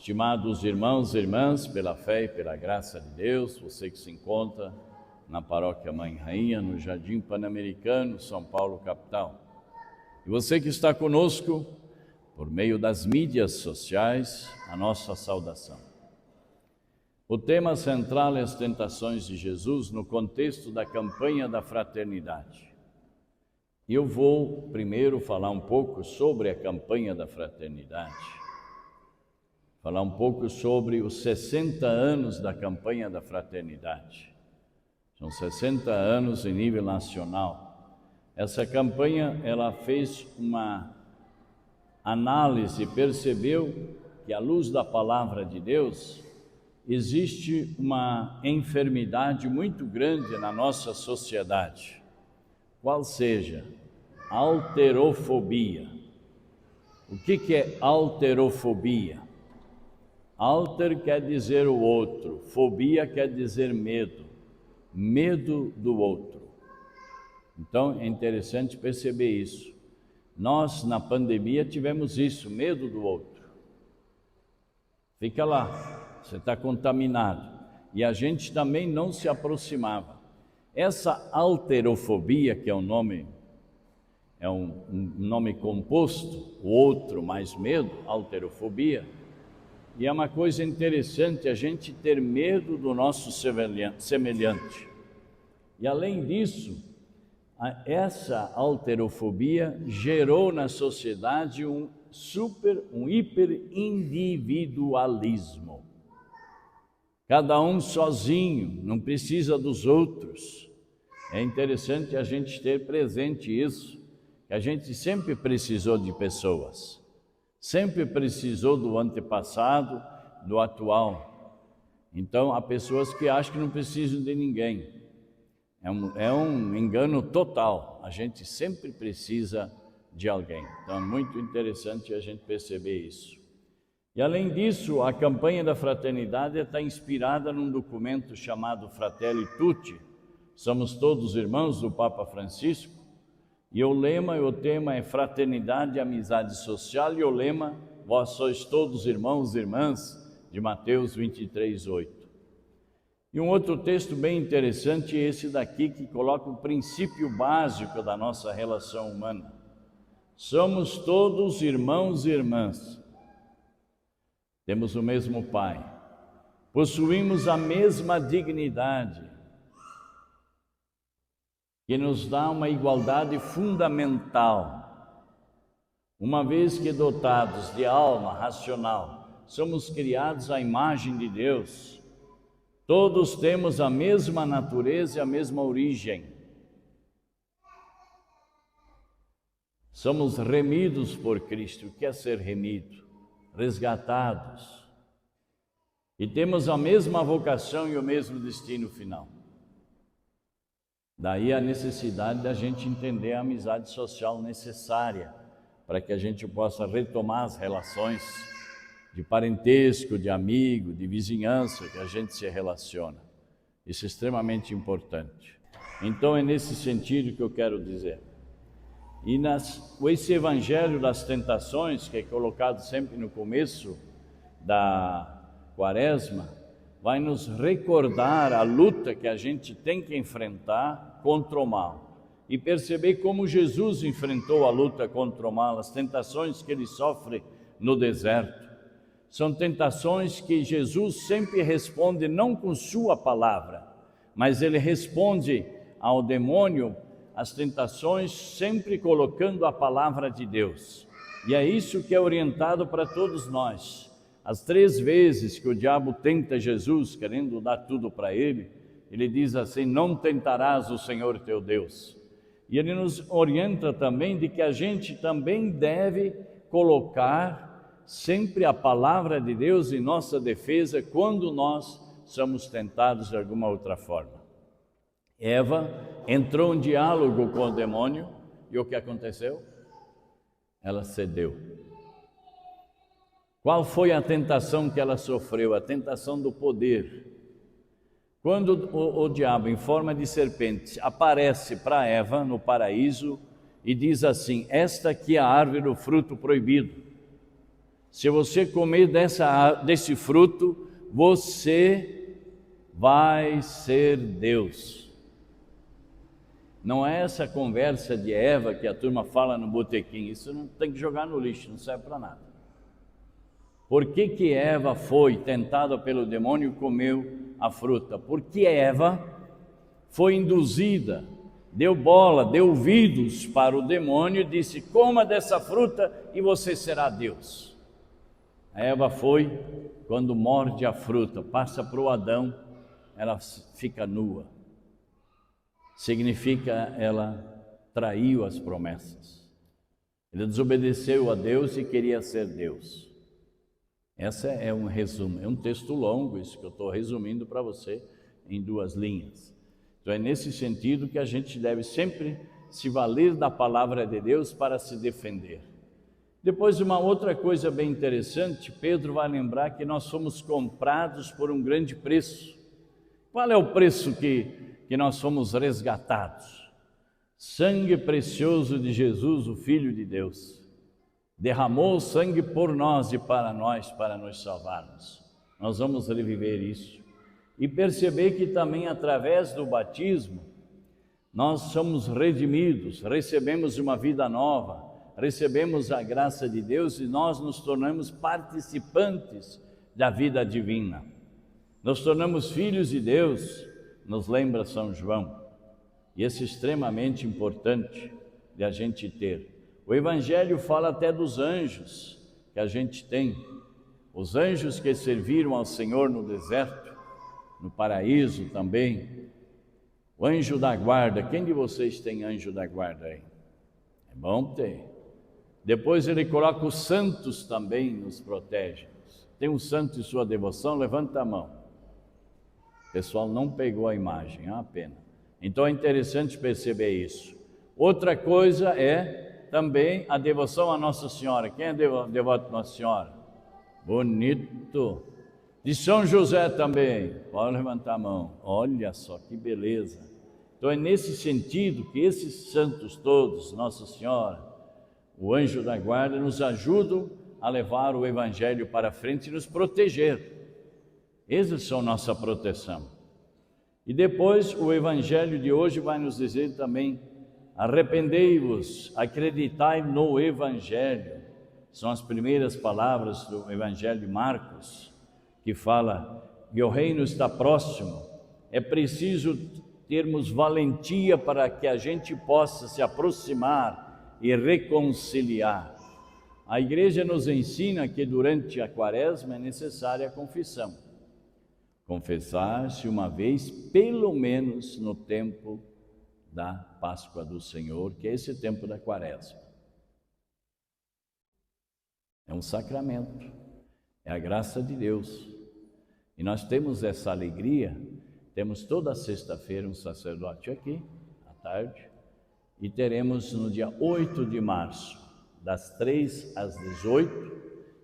Estimados irmãos e irmãs, pela fé e pela graça de Deus, você que se encontra na Paróquia Mãe Rainha, no Jardim Pan-Americano, São Paulo, capital. E você que está conosco por meio das mídias sociais, a nossa saudação. O tema central é as tentações de Jesus no contexto da campanha da fraternidade. E eu vou primeiro falar um pouco sobre a campanha da fraternidade. Falar um pouco sobre os 60 anos da campanha da fraternidade. São 60 anos em nível nacional. Essa campanha, ela fez uma análise, percebeu que à luz da palavra de Deus, existe uma enfermidade muito grande na nossa sociedade. Qual seja? Alterofobia. O que é alterofobia? Alter quer dizer o outro, fobia quer dizer medo, medo do outro. Então é interessante perceber isso. Nós na pandemia tivemos isso, medo do outro. Fica lá, você está contaminado. E a gente também não se aproximava. Essa alterofobia, que é um nome composto, o outro mais medo, alterofobia, e é uma coisa interessante a gente ter medo do nosso semelhante. E além disso, essa alterofobia gerou na sociedade um hiperindividualismo. Cada um sozinho, não precisa dos outros. É interessante a gente ter presente isso, que a gente sempre precisou de pessoas. Sempre precisou do antepassado, do atual. Então, há pessoas que acham que não precisam de ninguém. É um engano total. A gente sempre precisa de alguém. Então, é muito interessante a gente perceber isso. E, além disso, a campanha da fraternidade está inspirada num documento chamado Fratelli Tutti. Somos todos irmãos, do Papa Francisco. E o tema é fraternidade e amizade social, e o lema, vós sois todos irmãos e irmãs, de Mateus 23:8. E um outro texto bem interessante é esse daqui, que coloca o princípio básico da nossa relação humana. Somos todos irmãos e irmãs, temos o mesmo Pai, possuímos a mesma dignidade, que nos dá uma igualdade fundamental. Uma vez que dotados de alma racional, somos criados à imagem de Deus, todos temos a mesma natureza e a mesma origem. Somos remidos por Cristo. O que é ser remido? Resgatados. E temos a mesma vocação e o mesmo destino final. Daí a necessidade da gente entender a amizade social necessária para que a gente possa retomar as relações de parentesco, de amigo, de vizinhança que a gente se relaciona. Isso é extremamente importante. Então é nesse sentido que eu quero dizer. E esse evangelho das tentações, que é colocado sempre no começo da Quaresma, vai nos recordar a luta que a gente tem que enfrentar contra o mal. E perceber como Jesus enfrentou a luta contra o mal, as tentações que ele sofre no deserto. São tentações que Jesus sempre responde não com sua palavra, mas ele responde ao demônio as tentações sempre colocando a palavra de Deus. E é isso que é orientado para todos nós. As 3 vezes que o diabo tenta Jesus, querendo dar tudo para ele, ele diz assim: não tentarás o Senhor teu Deus. E ele nos orienta também de que a gente também deve colocar sempre a palavra de Deus em nossa defesa quando nós somos tentados de alguma outra forma. Eva entrou em diálogo com o demônio e o que aconteceu? Ela cedeu. Qual foi a tentação que ela sofreu? A tentação do poder. Quando o diabo, em forma de serpente, aparece para Eva no paraíso e diz assim: esta aqui é a árvore do fruto proibido. se você comer desse fruto, você vai ser Deus. Não é essa conversa de Eva que a turma fala no botequim, isso não tem que jogar no lixo, não serve para nada. Por que Eva foi tentada pelo demônio e comeu a fruta? Porque Eva foi induzida, deu bola, deu ouvidos para o demônio e disse: coma dessa fruta e você será Deus. A Eva foi, quando morde a fruta, passa para o Adão, ela fica nua. Significa ela traiu as promessas. Ele desobedeceu a Deus e queria ser Deus. Esse é um resumo, é um texto longo, isso que eu estou resumindo para você em 2 linhas. Então é nesse sentido que a gente deve sempre se valer da palavra de Deus para se defender. Depois, uma outra coisa bem interessante, Pedro vai lembrar que nós somos comprados por um grande preço. Qual é o preço que nós somos resgatados? Sangue precioso de Jesus, o Filho de Deus. Derramou o sangue por nós e para nós, para nos salvarmos. Nós vamos reviver isso. E perceber que também através do batismo, nós somos redimidos, recebemos uma vida nova, recebemos a graça de Deus e nós nos tornamos participantes da vida divina. Nos tornamos filhos de Deus, nos lembra São João. E isso é extremamente importante de a gente ter. O Evangelho fala até dos anjos que a gente tem. Os anjos que serviram ao Senhor no deserto, no paraíso também. O anjo da guarda, quem de vocês tem anjo da guarda aí? É bom ter. Depois ele coloca os santos também, nos protege. Tem um santo em sua devoção? Levanta a mão. O pessoal não pegou a imagem, é uma pena. Então é interessante perceber isso. Outra coisa é também a devoção a Nossa Senhora. Quem é devoto a Nossa Senhora? Bonito. De São José também. Pode levantar a mão. Olha só que beleza. Então é nesse sentido que esses santos todos, Nossa Senhora, o anjo da guarda, nos ajudam a levar o Evangelho para frente e nos proteger. Eles são nossa proteção. E depois o Evangelho de hoje vai nos dizer também: arrependei-vos, acreditai no Evangelho. São as primeiras palavras do Evangelho de Marcos, que fala que o reino está próximo. É preciso termos valentia para que a gente possa se aproximar e reconciliar. A igreja nos ensina que durante a quaresma é necessária a confissão. Confessar-se uma vez, pelo menos no tempo da Páscoa do Senhor, que é esse tempo da quaresma. É um sacramento, é a graça de Deus. E nós temos essa alegria, temos toda sexta-feira um sacerdote aqui, à tarde, e teremos no dia 8 de março, das 3 às 18,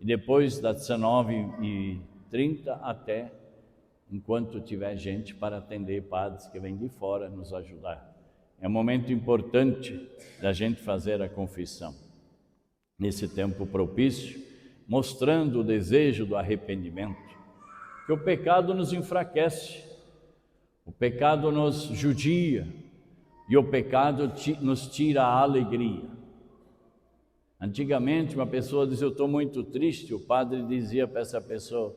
e depois das 19h30 até enquanto tiver gente para atender, padres que vêm de fora nos ajudar. É um momento importante da gente fazer a confissão, nesse tempo propício, mostrando o desejo do arrependimento, que o pecado nos enfraquece, o pecado nos judia, e o pecado nos tira a alegria. Antigamente uma pessoa dizia: eu estou muito triste, o padre dizia para essa pessoa: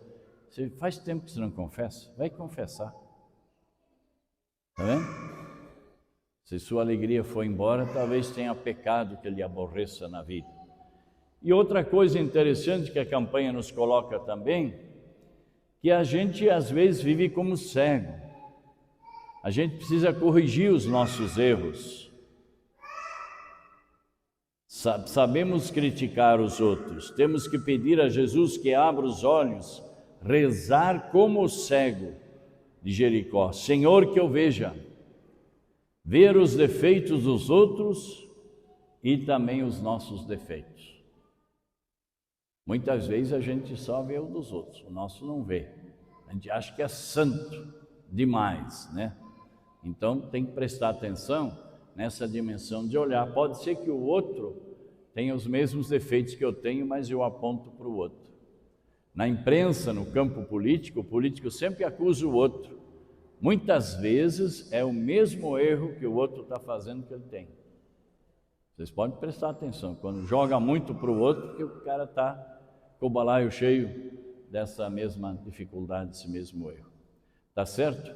você faz tempo que você não confessa, vai confessar. Está vendo? Se sua alegria for embora, talvez tenha pecado que lhe aborreça na vida. E outra coisa interessante que a campanha nos coloca também, que a gente às vezes vive como cego. A gente precisa corrigir os nossos erros. Sabemos criticar os outros, temos que pedir a Jesus que abra os olhos, rezar como o cego de Jericó: Senhor, que eu veja, ver os defeitos dos outros e também os nossos defeitos. Muitas vezes a gente só vê o dos outros, o nosso não vê. A gente acha que é santo demais, né? Então tem que prestar atenção nessa dimensão de olhar. Pode ser que o outro tem os mesmos defeitos que eu tenho, mas eu aponto para o outro. Na imprensa, no campo político, o político sempre acusa o outro. Muitas vezes é o mesmo erro que o outro está fazendo que ele tem. Vocês podem prestar atenção, quando joga muito para o outro, que o cara está com o balaio cheio dessa mesma dificuldade, desse mesmo erro. Tá certo?